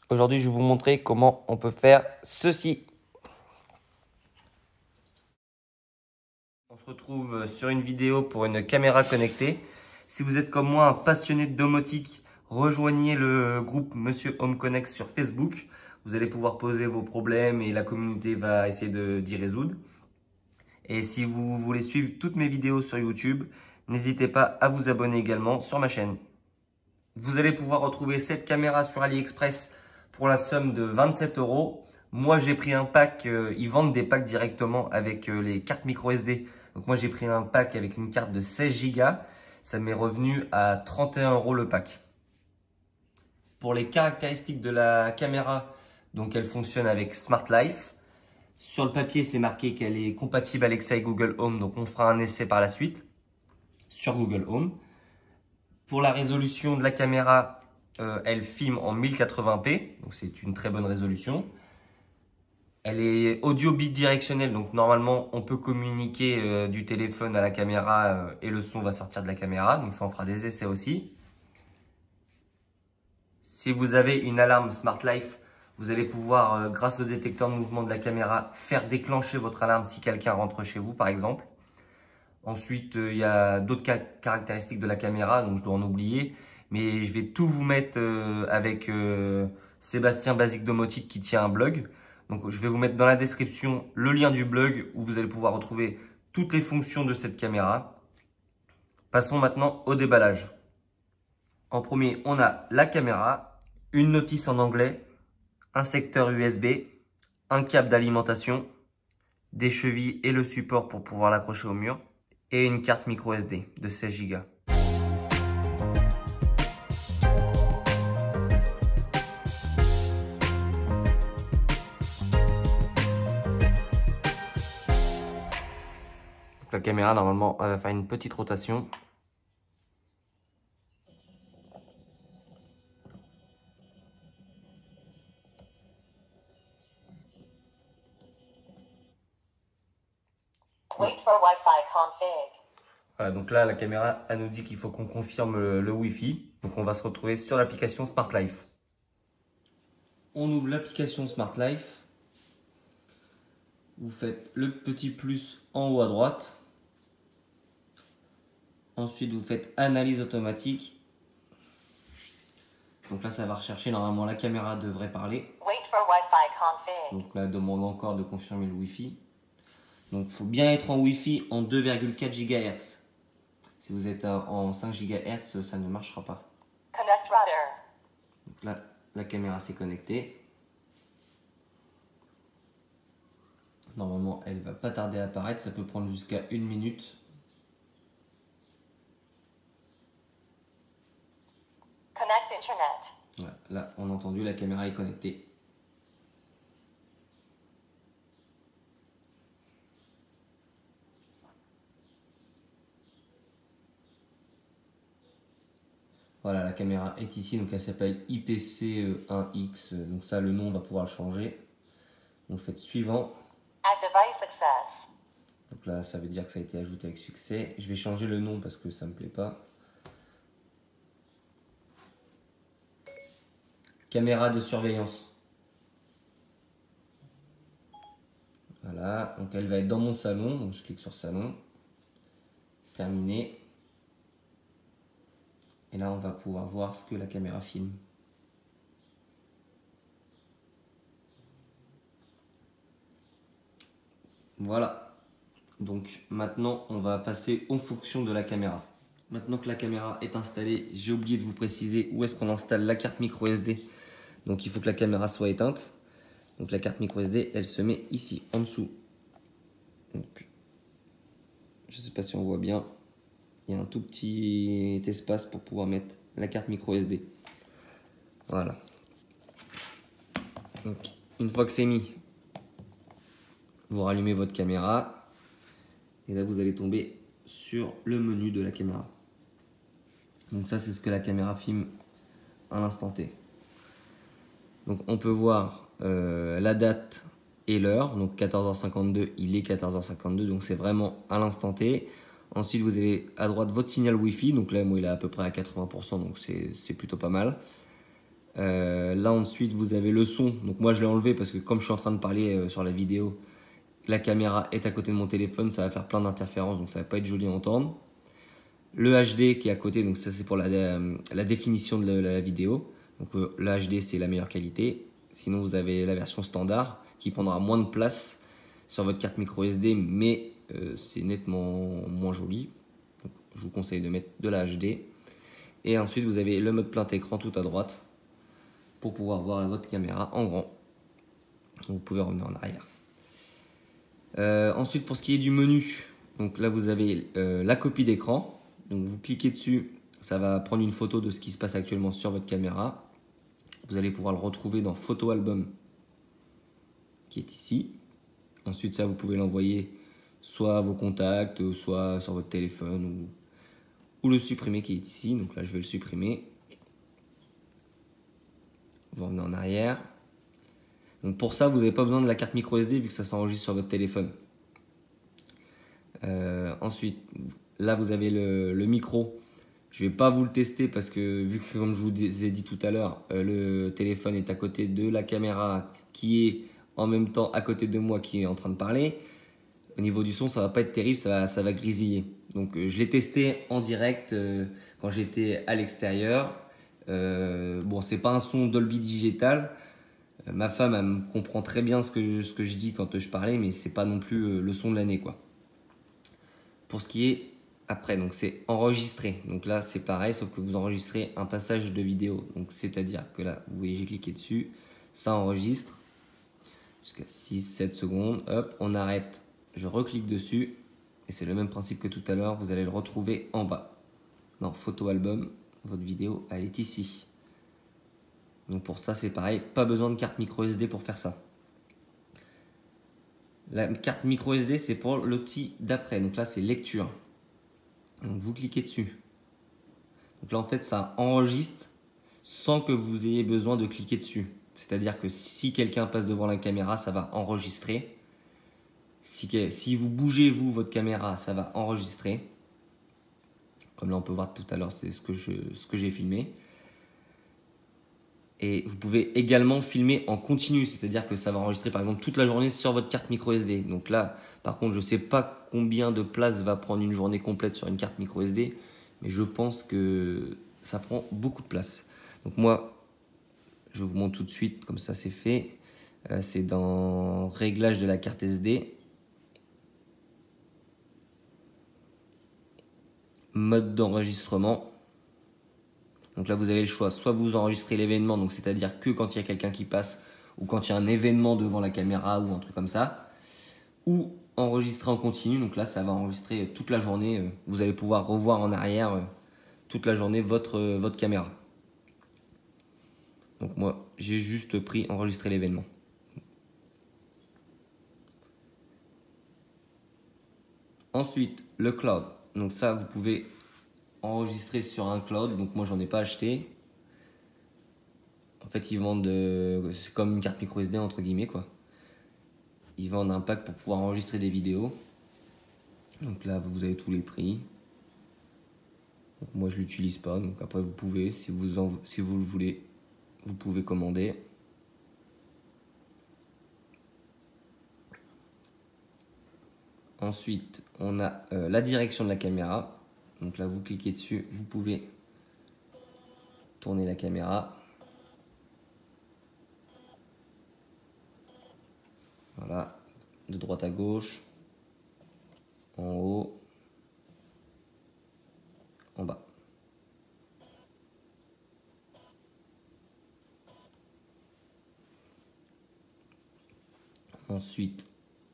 Aujourd'hui, je vais vous montrer comment on peut faire ceci. On se retrouve sur une vidéo pour une caméra connectée. Si vous êtes comme moi un passionné de domotique, rejoignez le groupe Monsieur Home Connect sur Facebook. Vous allez pouvoir poser vos problèmes et la communauté va essayer d'y résoudre. Et si vous voulez suivre toutes mes vidéos sur YouTube, n'hésitez pas à vous abonner également sur ma chaîne. Vous allez pouvoir retrouver cette caméra sur AliExpress pour la somme de 27 €. Moi, j'ai pris un pack, ils vendent des packs directement avec les cartes micro SD. Donc moi, j'ai pris un pack avec une carte de 16 Go. Ça m'est revenu à 31 € le pack. Pour les caractéristiques de la caméra, donc elle fonctionne avec Smart Life. Sur le papier, c'est marqué qu'elle est compatible Alexa et Google Home, donc on fera un essai par la suite sur Google Home. Pour la résolution de la caméra, elle filme en 1080p, donc c'est une très bonne résolution. Elle est audio bidirectionnelle, donc normalement on peut communiquer du téléphone à la caméra et le son va sortir de la caméra, donc ça on fera des essais aussi. Si vous avez une alarme Smart Life, vous allez pouvoir, grâce au détecteur de mouvement de la caméra, faire déclencher votre alarme si quelqu'un rentre chez vous par exemple. Ensuite, il y a d'autres caractéristiques de la caméra, donc je dois en oublier. Mais je vais tout vous mettre avec Sébastien Basique Domotique qui tient un blog. Donc je vais vous mettre dans la description le lien du blog où vous allez pouvoir retrouver toutes les fonctions de cette caméra. Passons maintenant au déballage. En premier, on a la caméra, une notice en anglais, un secteur USB, un câble d'alimentation, des chevilles et le support pour pouvoir l'accrocher au mur, et une carte micro SD de 16 Go. Donc la caméra, normalement, elle va faire une petite rotation. Wait for Wi-Fi config. Voilà, donc là, la caméra, elle nous dit qu'il faut qu'on confirme le Wi-Fi. Donc on va se retrouver sur l'application Smart Life. On ouvre l'application Smart Life. Vous faites le petit plus en haut à droite. Ensuite, vous faites analyse automatique. Donc là, ça va rechercher. Normalement, la caméra devrait parler. Wait for Wi-Fi config. Donc là, elle demande encore de confirmer le Wi-Fi. Donc, il faut bien être en Wi-Fi en 2,4 GHz. Si vous êtes en 5 GHz, ça ne marchera pas. Connect router. Donc là, la caméra s'est connectée. Normalement, elle va pas tarder à apparaître. Ça peut prendre jusqu'à 1 minute. Connect internet. Voilà, là, on a entendu, la caméra est connectée. Voilà, la caméra est ici, donc elle s'appelle IPC1X. Donc ça, le nom, on va pouvoir le changer. Donc faites suivant. Add device success. Donc là, ça veut dire que ça a été ajouté avec succès. Je vais changer le nom parce que ça me plaît pas. Caméra de surveillance. Voilà, donc elle va être dans mon salon. Donc je clique sur salon. Terminé. Et là, on va pouvoir voir ce que la caméra filme. Voilà. Donc maintenant, on va passer aux fonctions de la caméra. Maintenant que la caméra est installée, j'ai oublié de vous préciser où est-ce qu'on installe la carte micro SD. Donc il faut que la caméra soit éteinte. Donc la carte micro SD, elle se met ici, en dessous. Donc, je ne sais pas si on voit bien. Il y a un tout petit espace pour pouvoir mettre la carte micro SD. Voilà. Donc, une fois que c'est mis, vous rallumez votre caméra. Et là, vous allez tomber sur le menu de la caméra. Donc ça, c'est ce que la caméra filme à l'instant T. Donc on peut voir la date et l'heure. Donc 14h52, il est 14h52. Donc c'est vraiment à l'instant T. Ensuite, vous avez à droite votre signal Wi-Fi. Donc là, moi, il est à peu près à 80%. Donc c'est plutôt pas mal. Là ensuite vous avez le son, donc moi je l'ai enlevé parce que comme je suis en train de parler sur la vidéo, la caméra est à côté de mon téléphone, ça va faire plein d'interférences, donc ça va pas être joli à entendre. Le HD qui est à côté, donc ça c'est pour la définition de la vidéo. Donc le HD c'est la meilleure qualité. Sinon vous avez la version standard qui prendra moins de place sur votre carte micro SD, mais c'est nettement moins joli. Donc, je vous conseille de mettre de la HD. Et ensuite vous avez le mode plein écran tout à droite pour pouvoir voir votre caméra en grand. Vous pouvez revenir en arrière. Ensuite pour ce qui est du menu, donc là vous avez la copie d'écran. Donc vous cliquez dessus, ça va prendre une photo de ce qui se passe actuellement sur votre caméra. Vous allez pouvoir le retrouver dans Photo Album qui est ici. Ensuite ça vous pouvez l'envoyer soit à vos contacts, soit sur votre téléphone ou le supprimer qui est ici. Donc là je vais le supprimer. Vous revenez en arrière. Donc pour ça vous n'avez pas besoin de la carte micro SD vu que ça s'enregistre sur votre téléphone. Ensuite là vous avez le micro. Je ne vais pas vous le tester parce que vu que comme je vous ai dit tout à l'heure, le téléphone est à côté de la caméra qui est en même temps à côté de moi qui est en train de parler. Au niveau du son ça va pas être terrible, ça va grésiller. Donc je l'ai testé en direct quand j'étais à l'extérieur. Bon c'est pas un son Dolby Digital. Ma femme elle me comprend très bien ce que je dis quand je parlais, mais c'est pas non plus le son de l'année quoi. Pour ce qui est après, donc c'est enregistrer. Donc là, c'est pareil, sauf que vous enregistrez un passage de vidéo. Donc c'est-à-dire que là, vous voyez, j'ai cliqué dessus, ça enregistre jusqu'à 6-7 secondes. Hop, on arrête, je reclique dessus et c'est le même principe que tout à l'heure. Vous allez le retrouver en bas. Dans Photo Album, votre vidéo, elle est ici. Donc pour ça, c'est pareil, pas besoin de carte micro SD pour faire ça. La carte micro SD, c'est pour l'outil d'après. Donc là, c'est lecture. Donc vous cliquez dessus. Donc là, en fait, ça enregistre sans que vous ayez besoin de cliquer dessus. C'est-à-dire que si quelqu'un passe devant la caméra, ça va enregistrer. Si vous bougez, vous, votre caméra, ça va enregistrer. Comme là, on peut voir tout à l'heure, c'est ce que j'ai filmé. Et vous pouvez également filmer en continu, c'est-à-dire que ça va enregistrer par exemple toute la journée sur votre carte micro SD. Donc là, par contre, je ne sais pas combien de place va prendre une journée complète sur une carte micro SD, mais je pense que ça prend beaucoup de place. Donc moi, je vous montre tout de suite, comme ça c'est fait. C'est dans Réglage de la carte SD. Mode d'enregistrement. Donc là, vous avez le choix, soit vous enregistrez l'événement, donc c'est-à-dire que quand il y a quelqu'un qui passe ou quand il y a un événement devant la caméra ou un truc comme ça, ou enregistrer en continu. Donc là, ça va enregistrer toute la journée. Vous allez pouvoir revoir en arrière toute la journée votre caméra. Donc moi, j'ai juste pris enregistrer l'événement. Ensuite, le cloud. Donc ça, vous pouvez enregistrer sur un cloud. Donc moi, j'en ai pas acheté. En fait, ils vendent, c'est comme une carte micro SD entre guillemets quoi. Ils vendent un pack pour pouvoir enregistrer des vidéos. Donc là, vous avez tous les prix. Donc moi, je l'utilise pas. Donc après, vous pouvez, si vous le voulez, vous pouvez commander. Ensuite, on a la direction de la caméra. Donc là, vous cliquez dessus, vous pouvez tourner la caméra. Voilà, de droite à gauche, en haut, en bas. Ensuite,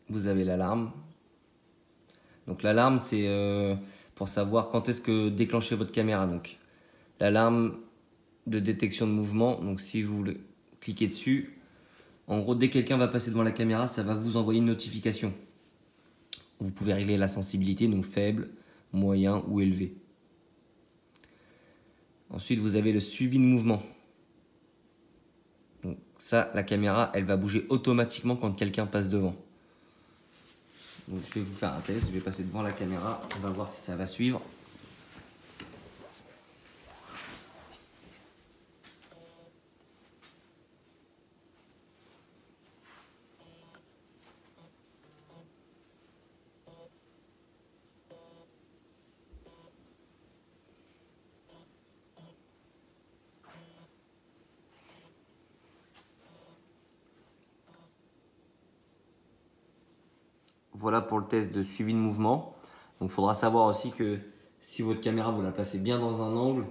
vous avez l'alarme. Donc l'alarme, c'est pour savoir quand est-ce que déclencher votre caméra. Donc l'alarme de détection de mouvement. Donc si vous cliquez dessus, en gros, dès que quelqu'un va passer devant la caméra, ça va vous envoyer une notification. Vous pouvez régler la sensibilité, donc faible, moyen ou élevé. Ensuite, vous avez le suivi de mouvement. Donc ça, la caméra, elle va bouger automatiquement quand quelqu'un passe devant. Donc, je vais vous faire un test, je vais passer devant la caméra, on va voir si ça va suivre. voilà pour le test de suivi de mouvement. Donc il faudra savoir aussi que si votre caméra vous la placez bien dans un angle,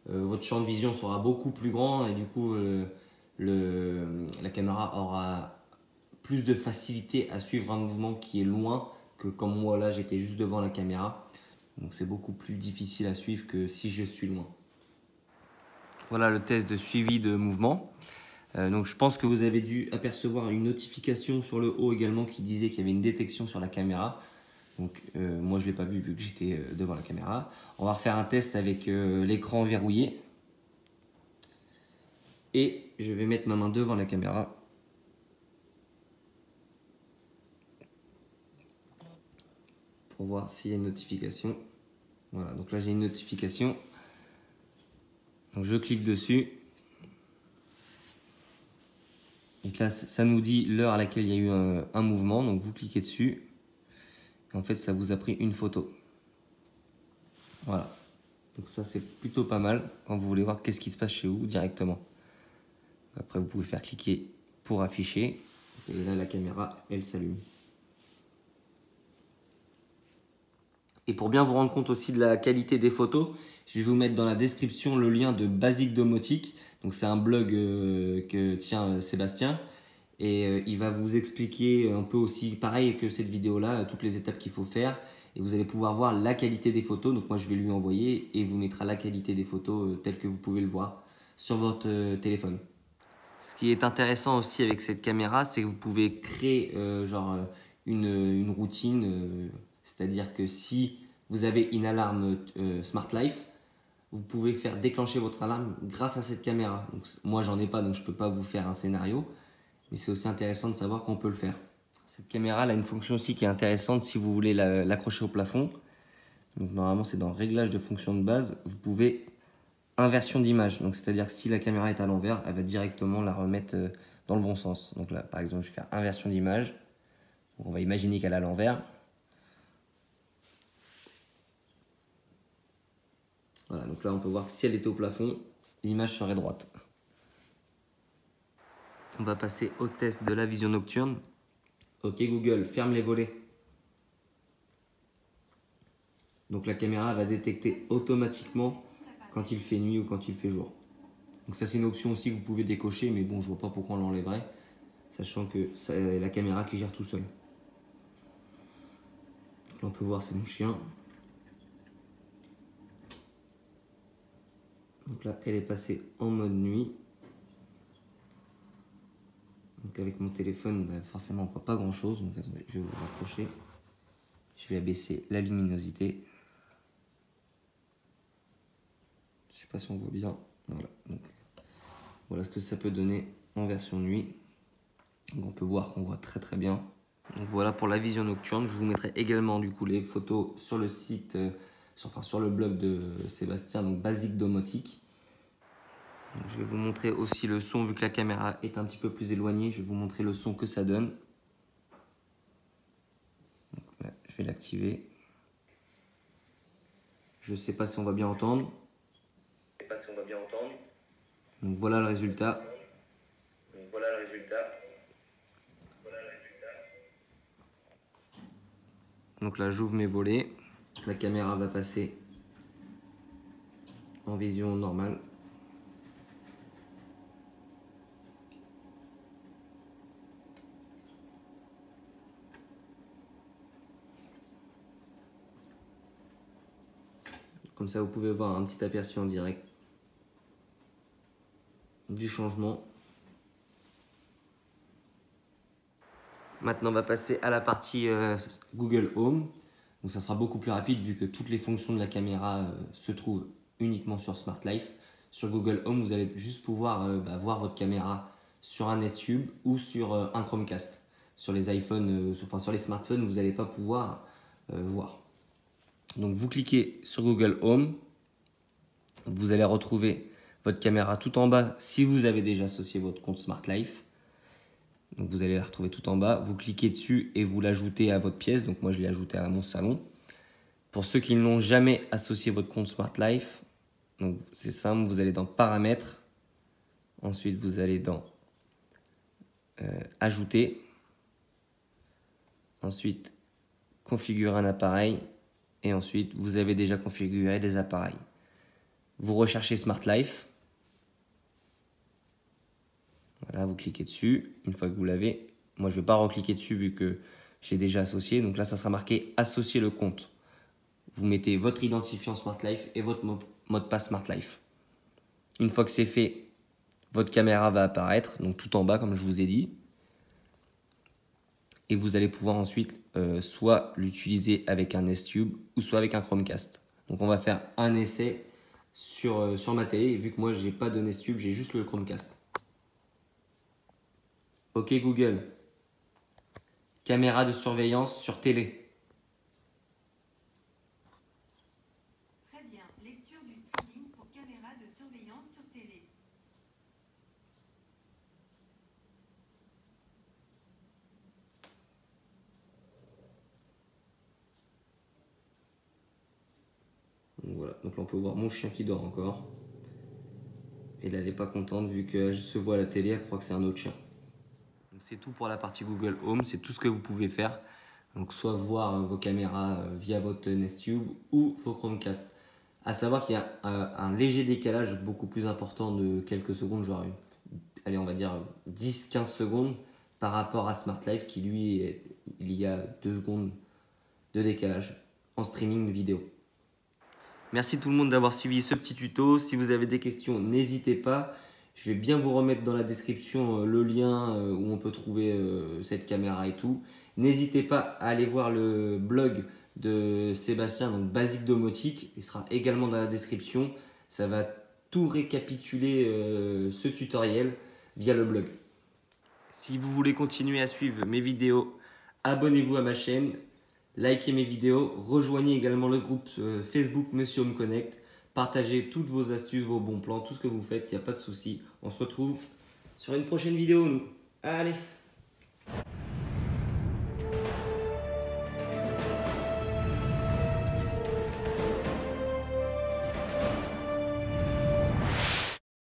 votre champ de vision sera beaucoup plus grand et du coup la caméra aura plus de facilité à suivre un mouvement qui est loin que comme moi là j'étais juste devant la caméra. Donc c'est beaucoup plus difficile à suivre que si je suis loin. Voilà le test de suivi de mouvement. Donc je pense que vous avez dû apercevoir une notification sur le haut également qui disait qu'il y avait une détection sur la caméra. Donc moi je ne l'ai pas vu que j'étais devant la caméra. On va refaire un test avec l'écran verrouillé. Et je vais mettre ma main devant la caméra. Pour voir s'il y a une notification. Voilà, donc là j'ai une notification. Donc je clique dessus. Et là ça nous dit l'heure à laquelle il y a eu un mouvement. Donc vous cliquez dessus. Et en fait ça vous a pris une photo. Voilà. Donc ça c'est plutôt pas mal quand vous voulez voir qu'est-ce qui se passe chez vous directement. Après vous pouvez faire cliquer pour afficher. Et là la caméra elle s'allume. Et pour bien vous rendre compte aussi de la qualité des photos, je vais vous mettre dans la description le lien de Basique Domotique. Donc c'est un blog que tient Sébastien. Et il va vous expliquer un peu aussi, pareil que cette vidéo-là, toutes les étapes qu'il faut faire. Et vous allez pouvoir voir la qualité des photos. Donc moi je vais lui envoyer et il vous mettra la qualité des photos telle que vous pouvez le voir sur votre téléphone. Ce qui est intéressant aussi avec cette caméra, c'est que vous pouvez créer une routine. C'est-à-dire que si vous avez une alarme Smart Life, vous pouvez faire déclencher votre alarme grâce à cette caméra. Donc, moi, j'en ai pas, donc je ne peux pas vous faire un scénario. Mais c'est aussi intéressant de savoir qu'on peut le faire. Cette caméra elle a une fonction aussi qui est intéressante si vous voulez l'accrocher au plafond. Donc, normalement, c'est dans Réglage de fonction de base. Vous pouvez inversion d'image. Donc, c'est-à-dire que si la caméra est à l'envers, elle va directement la remettre dans le bon sens. Donc là, par exemple, je vais faire inversion d'image. On va imaginer qu'elle est à l'envers. Voilà, donc là on peut voir que si elle était au plafond, l'image serait droite. On va passer au test de la vision nocturne. Ok Google, ferme les volets. Donc la caméra va détecter automatiquement quand il fait nuit ou quand il fait jour. Donc ça c'est une option aussi que vous pouvez décocher, mais bon je vois pas pourquoi on l'enlèverait, sachant que c'est la caméra qui gère tout seul. Donc là on peut voir c'est mon chien. Donc là, elle est passée en mode nuit. Donc avec mon téléphone, forcément, on ne voit pas grand chose. Donc attendez, je vais vous rapprocher. Je vais abaisser la luminosité. Je ne sais pas si on voit bien. Voilà. Donc, voilà ce que ça peut donner en version nuit. Donc on peut voir qu'on voit très très bien. Donc voilà pour la vision nocturne. Je vous mettrai également du coup les photos sur le site, sur le blog de Sébastien, donc Basique Domotique. Donc, je vais vous montrer aussi le son, vu que la caméra est un petit peu plus éloignée, je vais vous montrer le son que ça donne. Donc, là, je vais l'activer. Je ne sais pas si on va bien entendre. Donc voilà le résultat. Donc là j'ouvre mes volets. La caméra va passer en vision normale. Comme ça, vous pouvez voir un petit aperçu en direct du changement. Maintenant, on va passer à la partie Google Home. Donc, ça sera beaucoup plus rapide vu que toutes les fonctions de la caméra se trouvent uniquement sur Smart Life. Sur Google Home, vous allez juste pouvoir voir votre caméra sur un Nest-Tube ou sur un Chromecast. Sur les iPhones, sur les smartphones, vous n'allez pas pouvoir voir. Donc, vous cliquez sur Google Home. Vous allez retrouver votre caméra tout en bas si vous avez déjà associé votre compte Smart Life. Donc vous allez la retrouver tout en bas. Vous cliquez dessus et vous l'ajoutez à votre pièce. Donc moi je l'ai ajouté à mon salon. Pour ceux qui n'ont jamais associé votre compte Smart Life, donc c'est simple, vous allez dans Paramètres. Ensuite vous allez dans Ajouter. Ensuite configurer un appareil et ensuite vous avez déjà configuré des appareils. Vous recherchez Smart Life. Voilà, vous cliquez dessus. Une fois que vous l'avez, moi je ne vais pas recliquer dessus vu que j'ai déjà associé. Donc là, ça sera marqué associer le compte. Vous mettez votre identifiant Smart Life et votre mot de passe Smart Life. Une fois que c'est fait, votre caméra va apparaître, donc tout en bas comme je vous ai dit. Et vous allez pouvoir ensuite soit l'utiliser avec un Nest-Tube ou soit avec un Chromecast. Donc on va faire un essai sur ma télé. Vu que moi j'ai pas de Nest-Tube, j'ai juste le Chromecast. Ok Google, caméra de surveillance sur télé. Très bien, lecture du streaming pour caméra de surveillance sur télé. Donc voilà, donc là on peut voir mon chien qui dort encore. Et là elle n'est pas contente vu qu'elle se voit à la télé, elle croit que c'est un autre chien. C'est tout pour la partie Google Home, c'est tout ce que vous pouvez faire. Donc soit voir vos caméras via votre Nest-Tube ou vos Chromecast. À savoir qu'il y a un léger décalage beaucoup plus important de quelques secondes, genre allez, on va dire 10-15 secondes par rapport à Smart Life qui lui, il y a 2 secondes de décalage en streaming vidéo. Merci tout le monde d'avoir suivi ce petit tuto. Si vous avez des questions, n'hésitez pas. Je vais bien vous remettre dans la description le lien où on peut trouver cette caméra et tout. N'hésitez pas à aller voir le blog de Sébastien, donc Basique Domotique. Il sera également dans la description. Ça va tout récapituler ce tutoriel via le blog. Si vous voulez continuer à suivre mes vidéos, abonnez-vous à ma chaîne. Likez mes vidéos, rejoignez également le groupe Facebook Monsieur Home Connect, partagez toutes vos astuces, vos bons plans, tout ce que vous faites, il n'y a pas de souci. On se retrouve sur une prochaine vidéo, nous. Allez!